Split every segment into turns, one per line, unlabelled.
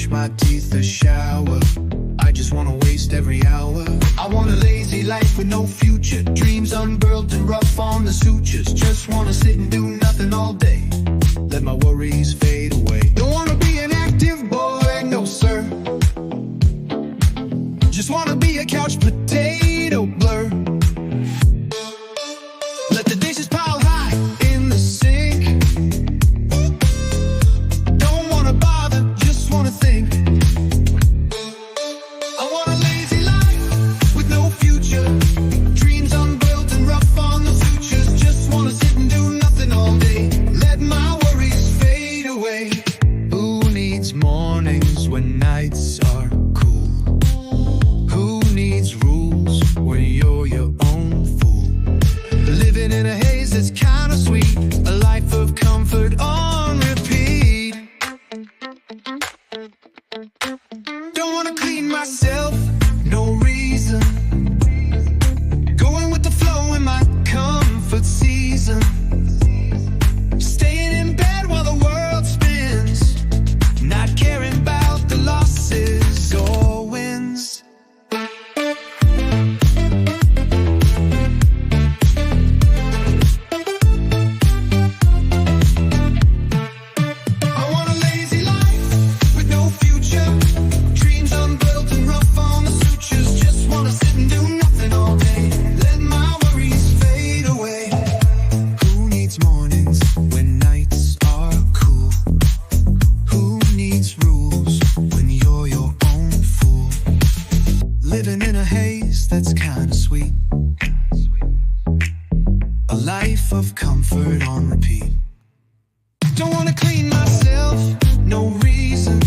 brush my teeth or shower. I just wanna waste every hour. I want a lazy life with no future. Dreams unburled and rough on the sutures. Just wanna sit and do nothing all day. Let my worries fade away. Don't wanna be an active boy, no sir. Just wanna be a couch potato blur. Let the dishes pile high in the sink. Don't wanna bother, just wanna think. I want a lazy life with no future. Dreams unbuilt and rough on the sutures. Just wanna sit and do nothing all day. Let my worries fade away. Who needs mornings when nights are cool? Who needs rules when you're your own fool? Living in a haze that's kinda sweet. A life of comfort on repeat. Don't wanna clean myself, no reason. Going with the flow in my comfort season. Staying in bed while the world spins. Not caring about the losses or wins. I want a lazy life with no future. Dreams unbuilt and rough on the sutures. Just wanna sit and do nothing all day. Let my worries fade away. Who needs mornings when nights are cool? Who needs rules when you're your own fool? Living in a haze that's kinda sweet. A life of comfort on repeat. Don't wanna clean myself, no reason.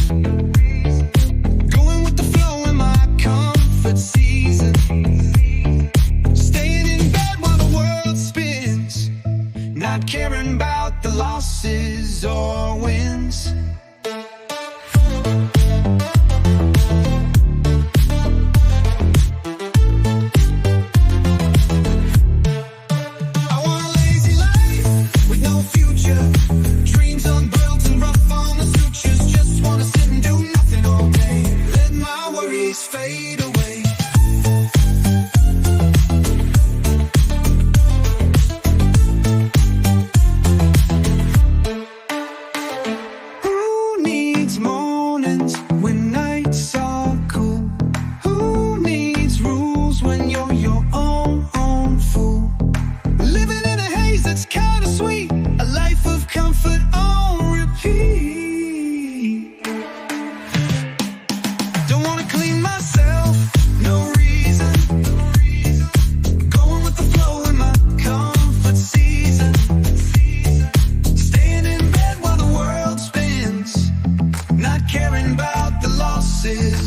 Going with the flow in my comfort season. Staying in bed while the world spins. Not caring about the losses or wins. I want a lazy life with no future. Dreams unbuilt and rough on the sutures. Just wanna sit and do nothing all day. Let my worries fade away. Who needs mornings when nights are cool? Who needs rules when you're your own fool? Living in a haze that's kinda sweet. A life of comfort on repeat. Don't wanna clean myself, no reason. Going with the flow in my comfort season. Staying in bed while the world spins. Not caring about the losses